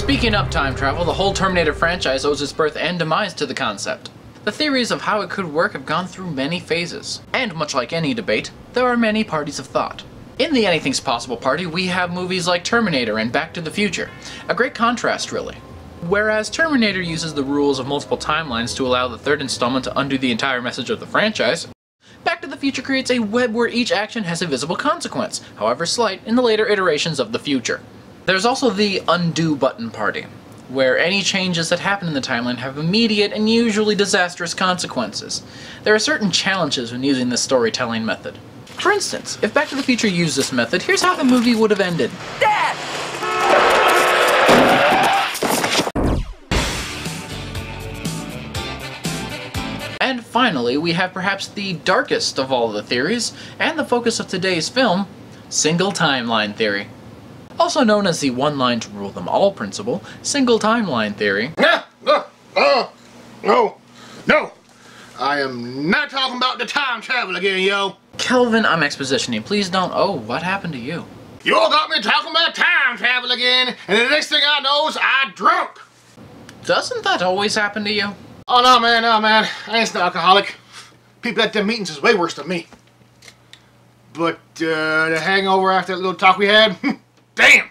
Speaking of time travel, the whole Terminator franchise owes its birth and demise to the concept. The theories of how it could work have gone through many phases, and much like any debate, there are many parties of thought. In the Anything's Possible party, we have movies like Terminator and Back to the Future. A great contrast, really. Whereas Terminator uses the rules of multiple timelines to allow the third installment to undo the entire message of the franchise, Back to the Future creates a web where each action has a visible consequence, however slight, in the later iterations of the future. There's also the undo button party, where any changes that happen in the timeline have immediate and usually disastrous consequences. There are certain challenges when using this storytelling method. For instance, if Back to the Future used this method, here's how the movie would have ended. Dad! And finally, we have perhaps the darkest of all the theories, and the focus of today's film, single timeline theory. Also known as the one line to rule them all principle, single timeline theory. No! I am not talking about the time travel again, yo! Kelvin, I'm expositioning. Please don't. Oh, what happened to you? You all got me talking about time travel again, and the next thing I know is I'm drunk! Doesn't that always happen to you? Oh, no, man. I ain't an alcoholic. People at them meetings is way worse than me. But, the hangover after that little talk we had? Damn!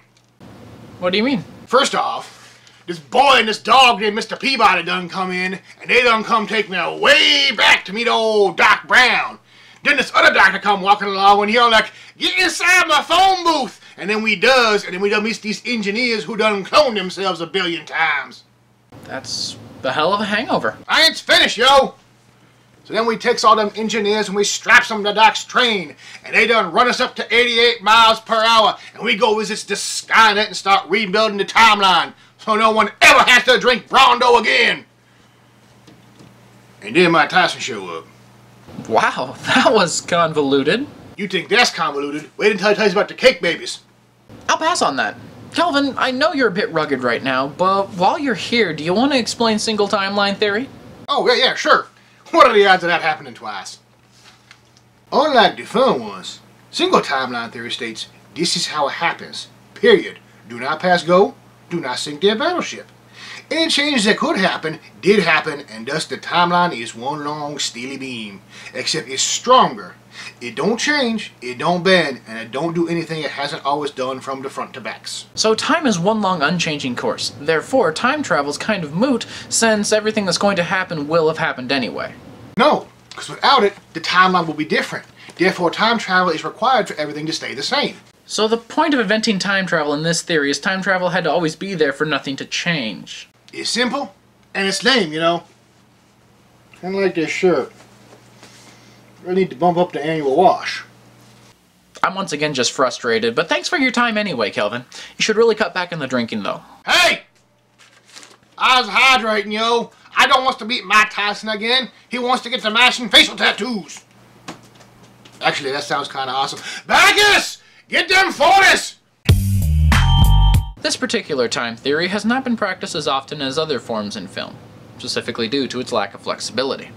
What do you mean? First off, this boy and this dog named Mr. Peabody done come in, and they done come take me way back to meet old Doc Brown. Then this other doctor come walking along and he all like, get inside my phone booth! And then we done meet these engineers who done cloned themselves 1 billion times. That's the hell of a hangover. I ain't finished, yo! So then we takes all them engineers and we straps them to Doc's train, and they done run us up to 88 miles per hour, and we go visit the Skynet and start rebuilding the timeline, so no one ever has to drink Brondo again. And then Mike Tyson show up. Wow, that was convoluted. You think that's convoluted? Wait until I tell you about the cake babies. I'll pass on that. Kelvin, I know you're a bit rugged right now, but while you're here, do you want to explain single timeline theory? Oh, yeah, sure. What are the odds of that happening twice? Unlike the fun ones, single timeline theory states this is how it happens. Period. Do not pass go. Do not sink their battleship. Any changes that could happen did happen, and thus the timeline is one long steely beam. Except it's stronger. It don't change, it don't bend, and it don't do anything it hasn't always done from the front to backs. So time is one long unchanging course. Therefore, time travel's kind of moot, since everything that's going to happen will have happened anyway. No, because without it, the timeline will be different. Therefore, time travel is required for everything to stay the same. So the point of inventing time travel in this theory is time travel had to always be there for nothing to change. It's simple, and it's lame, you know. Kind of like this shirt. I need to bump up the annual wash. I'm once again just frustrated, but thanks for your time anyway, Kelvin. You should really cut back on the drinking, though. Hey! I was hydrating, yo. I don't want to beat Mike Tyson again. He wants to get to mashing facial tattoos. Actually, that sounds kind of awesome. Bacchus! Get them 40s! This particular time theory has not been practiced as often as other forms in film, specifically due to its lack of flexibility.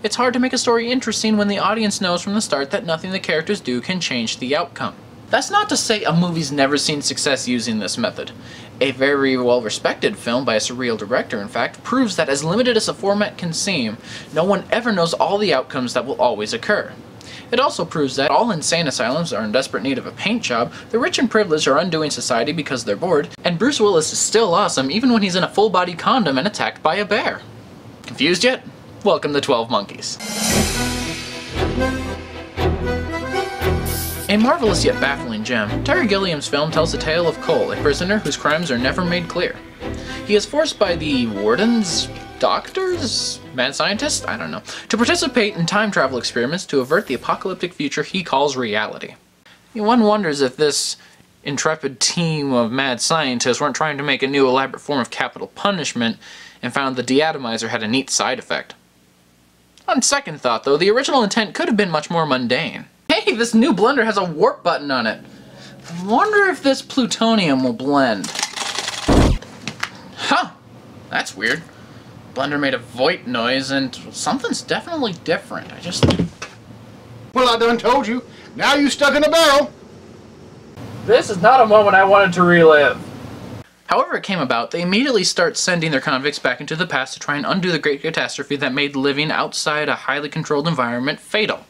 It's hard to make a story interesting when the audience knows from the start that nothing the characters do can change the outcome. That's not to say a movie's never seen success using this method. A very well-respected film by a surreal director, in fact, proves that as limited as a format can seem, no one ever knows all the outcomes that will always occur. It also proves that all insane asylums are in desperate need of a paint job, the rich and privileged are undoing society because they're bored, and Bruce Willis is still awesome even when he's in a full-body condom and attacked by a bear. Confused yet? Welcome to 12 Monkeys. A marvelous yet baffling gem, Terry Gilliam's film tells the tale of Cole, a prisoner whose crimes are never made clear. He is forced by the wardens, doctors, mad scientists, I don't know, to participate in time travel experiments to avert the apocalyptic future he calls reality. One wonders if this intrepid team of mad scientists weren't trying to make a new elaborate form of capital punishment and found the deatomizer had a neat side effect. On second thought, though, the original intent could have been much more mundane. Hey, this new blender has a warp button on it. I wonder if this plutonium will blend. Huh, that's weird. Blender made a voip noise, and something's definitely different. Well, I done told you. Now you stuck in a barrel. This is not a moment I wanted to relive. However it came about, they immediately start sending their convicts back into the past to try and undo the great catastrophe that made living outside a highly controlled environment fatal.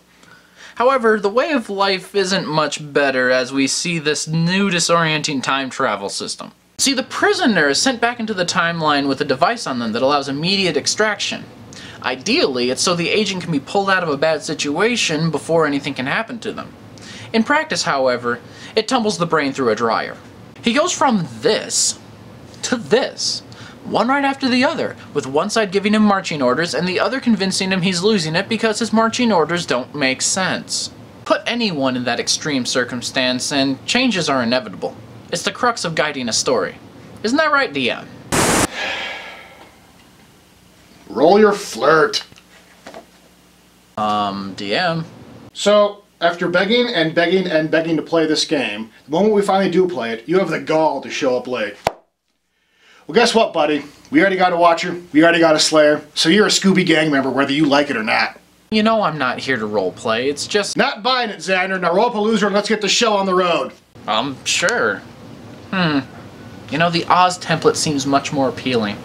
However, the way of life isn't much better as we see this new disorienting time travel system. See, the prisoner is sent back into the timeline with a device on them that allows immediate extraction. Ideally, it's so the agent can be pulled out of a bad situation before anything can happen to them. In practice, however, it tumbles the brain through a dryer. He goes from this to this, one right after the other, with one side giving him marching orders and the other convincing him he's losing it because his marching orders don't make sense. Put anyone in that extreme circumstance and changes are inevitable. It's the crux of guiding a story. Isn't that right, DM? Roll your flirt. DM? So, after begging and begging and begging to play this game, the moment we finally do play it, you have the gall to show up late. Well, guess what, buddy? We already got a Watcher, we already got a Slayer, so you're a Scooby Gang member whether you like it or not. You know I'm not here to roleplay, it's just... Not buying it, Xander. Now roll up a loser and let's get the show on the road. Sure. You know, the Oz template seems much more appealing.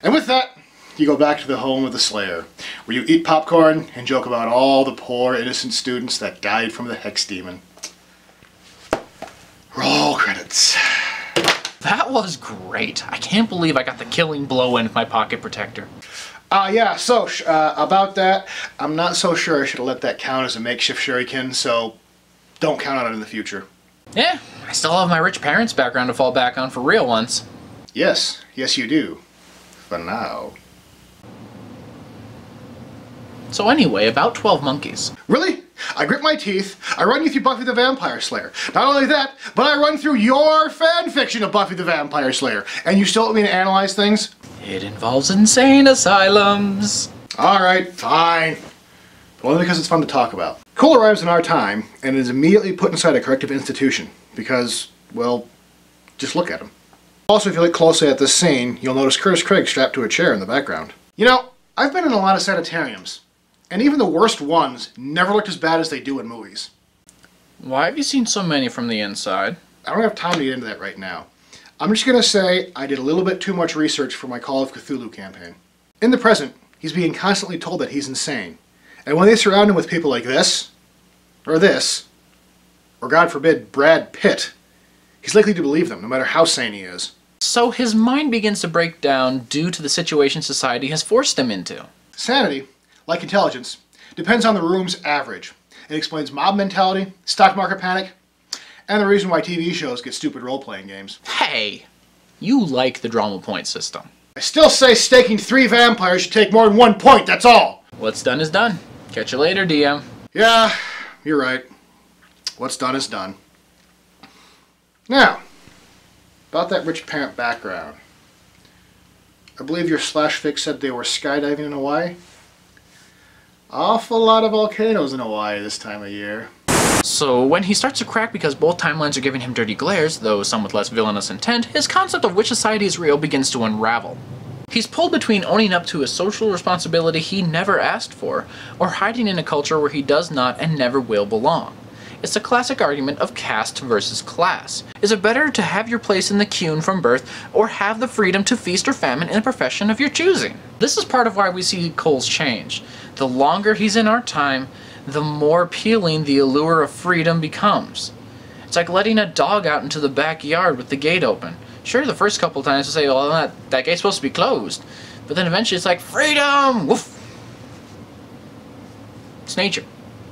And with that, you go back to the home of the Slayer, where you eat popcorn and joke about all the poor innocent students that died from the Hex Demon. Roll credits. That was great. I can't believe I got the killing blow in with my pocket protector. Yeah, so, about that, I'm not so sure I should have let that count as a makeshift shuriken, so don't count on it in the future. Yeah, I still have my rich parents' background to fall back on for real once. Yes, yes you do. For now. So anyway, about 12 Monkeys. Really? I grit my teeth, I run you through Buffy the Vampire Slayer. Not only that, but I run through your fanfiction of Buffy the Vampire Slayer. And you still want me to analyze things? It involves insane asylums. Alright, fine. But only because it's fun to talk about. Cole arrives in our time, and is immediately put inside a corrective institution. Because, well, just look at him. Also, if you look closely at this scene, you'll notice Curtis Craig strapped to a chair in the background. You know, I've been in a lot of sanitariums. And even the worst ones never looked as bad as they do in movies. Why have you seen so many from the inside? I don't have time to get into that right now. I'm just going to say I did a little bit too much research for my Call of Cthulhu campaign. In the present, he's being constantly told that he's insane. And when they surround him with people like this, or God forbid, Brad Pitt, he's likely to believe them, no matter how sane he is. So his mind begins to break down due to the situation society has forced him into. Sanity, like intelligence, depends on the room's average. It explains mob mentality, stock market panic, and the reason why TV shows get stupid role-playing games. Hey, you like the drama point system. I still say staking 3 vampires should take more than 1 point, that's all! What's done is done. Catch you later, DM. Yeah, you're right. What's done is done. Now, about that rich parent background. I believe your slash fic said they were skydiving in Hawaii? Awful lot of volcanoes in Hawaii this time of year. So when he starts to crack because both timelines are giving him dirty glares, though some with less villainous intent, his concept of which society is real begins to unravel. He's pulled between owning up to a social responsibility he never asked for, or hiding in a culture where he does not and never will belong. It's a classic argument of caste versus class. Is it better to have your place in the queue from birth, or have the freedom to feast or famine in a profession of your choosing? This is part of why we see Cole's change. The longer he's in our time, the more appealing the allure of freedom becomes. It's like letting a dog out into the backyard with the gate open. Sure, the first couple times we'll say, well, that gate's supposed to be closed. But then eventually it's like, freedom! Woof! It's nature.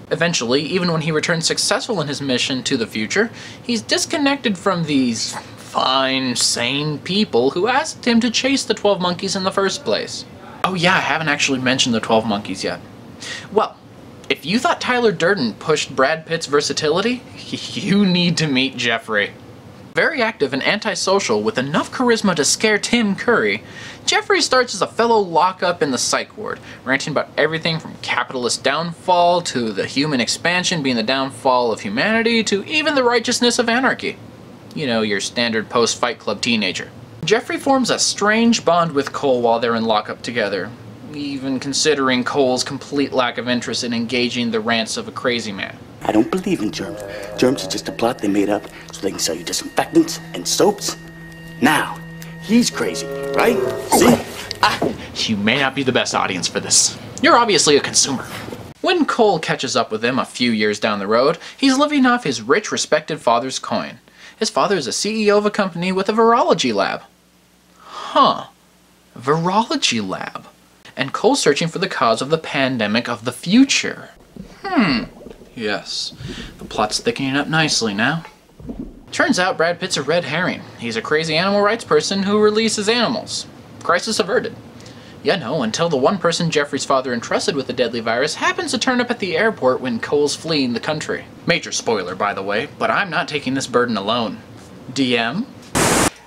Eventually, even when he returns successful in his mission to the future, he's disconnected from these fine, sane people who asked him to chase the 12 monkeys in the first place. Oh yeah, I haven't actually mentioned the 12 monkeys yet. Well, if you thought Tyler Durden pushed Brad Pitt's versatility, you need to meet Jeffrey. Very active and antisocial with enough charisma to scare Tim Curry, Jeffrey starts as a fellow lockup in the psych ward, ranting about everything from capitalist downfall to the human expansion being the downfall of humanity to even the righteousness of anarchy. You know, your standard post-Fight Club teenager. Jeffrey forms a strange bond with Cole while they're in lockup together, even considering Cole's complete lack of interest in engaging the rants of a crazy man. I don't believe in germs. Germs are just a plot they made up so they can sell you disinfectants and soaps. Now, he's crazy, right? See? You may not be the best audience for this. You're obviously a consumer. When Cole catches up with him a few years down the road, he's living off his rich, respected father's coin. His father is a CEO of a company with a virology lab. Huh. Virology lab. And Cole's searching for the cause of the pandemic of the future. Yes. The plot's thickening up nicely now. Turns out Brad Pitt's a red herring. He's a crazy animal rights person who releases animals. Crisis averted. Yeah, no, until the one person Jeffrey's father entrusted with the deadly virus happens to turn up at the airport when Cole's fleeing the country. Major spoiler, by the way, but I'm not taking this burden alone. DM?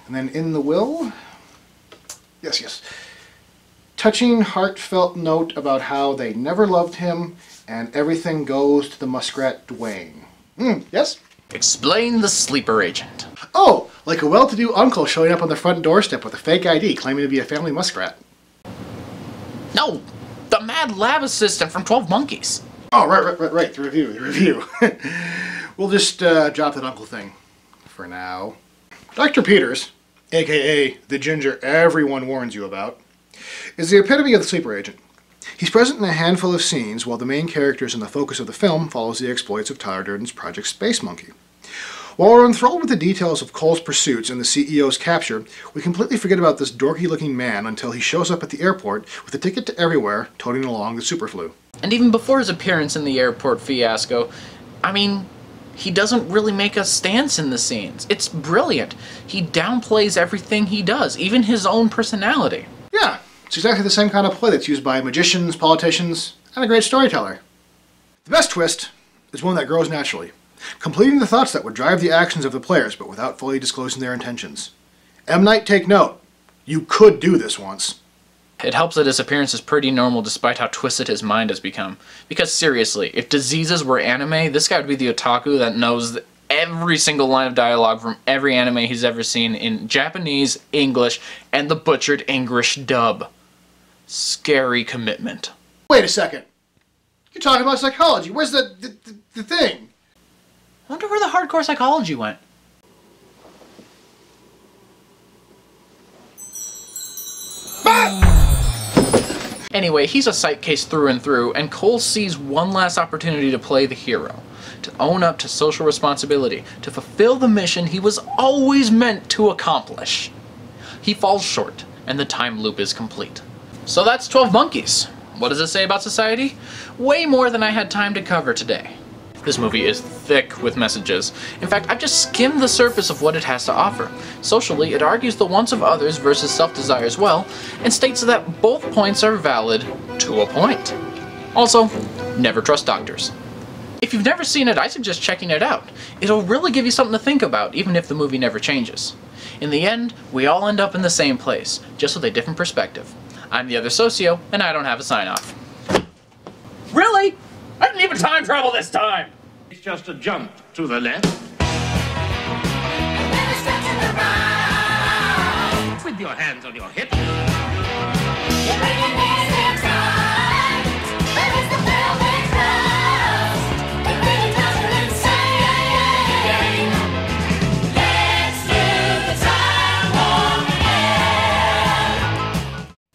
And then in the will? Yes. Touching, heartfelt note about how they never loved him and everything goes to the muskrat Dwayne. Yes? Explain the sleeper agent. Oh, like a well-to-do uncle showing up on the front doorstep with a fake ID claiming to be a family muskrat. No, the mad lab assistant from 12 Monkeys. Oh, right, the review. We'll just drop that uncle thing for now. Dr. Peters, aka the ginger everyone warns you about, is the epitome of the sleeper agent. He's present in a handful of scenes while the main characters and the focus of the film follows the exploits of Tyler Durden's Project Space Monkey. While we're enthralled with the details of Cole's pursuits and the CEO's capture, we completely forget about this dorky-looking man until he shows up at the airport with a ticket to everywhere, toting along the superflu. And even before his appearance in the airport fiasco, he doesn't really make a stance in the scenes. It's brilliant. He downplays everything he does, even his own personality. Yeah, it's exactly the same kind of play that's used by magicians, politicians, and a great storyteller. The best twist is one that grows naturally, completing the thoughts that would drive the actions of the players, but without fully disclosing their intentions. M. Night, take note. You could do this once. It helps that his appearance is pretty normal despite how twisted his mind has become. Because seriously, if diseases were anime, this guy would be the otaku that knows every single line of dialogue from every anime he's ever seen in Japanese, English, and the butchered English dub. Scary commitment. Wait a second. You're talking about psychology. Where's the thing? I wonder where the hardcore psychology went. Anyway, he's a sight case through and through, and Cole sees one last opportunity to play the hero, to own up to social responsibility, to fulfill the mission he was always meant to accomplish. He falls short, and the time loop is complete. So that's 12 Monkeys. What does it say about society? Way more than I had time to cover today. This movie is thick with messages. In fact, I've just skimmed the surface of what it has to offer. Socially, it argues the wants of others versus self-desire as well, and states that both points are valid to a point. Also, never trust doctors. If you've never seen it, I suggest checking it out. It'll really give you something to think about, even if the movie never changes. In the end, we all end up in the same place, just with a different perspective. I'm the other Socio, and I don't have a sign-off. Really? I didn't even time travel this time! It's just a jump to the left. With your hands on your hips.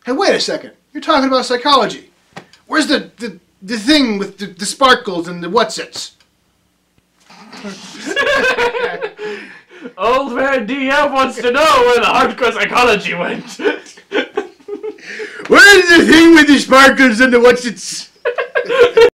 Hey, wait a second. You're talking about psychology. Where's the thing with the sparkles and the what's-its? Old man DM wants to know where the hardcore psychology went. Where's the thing with the sparkles and the what's-its?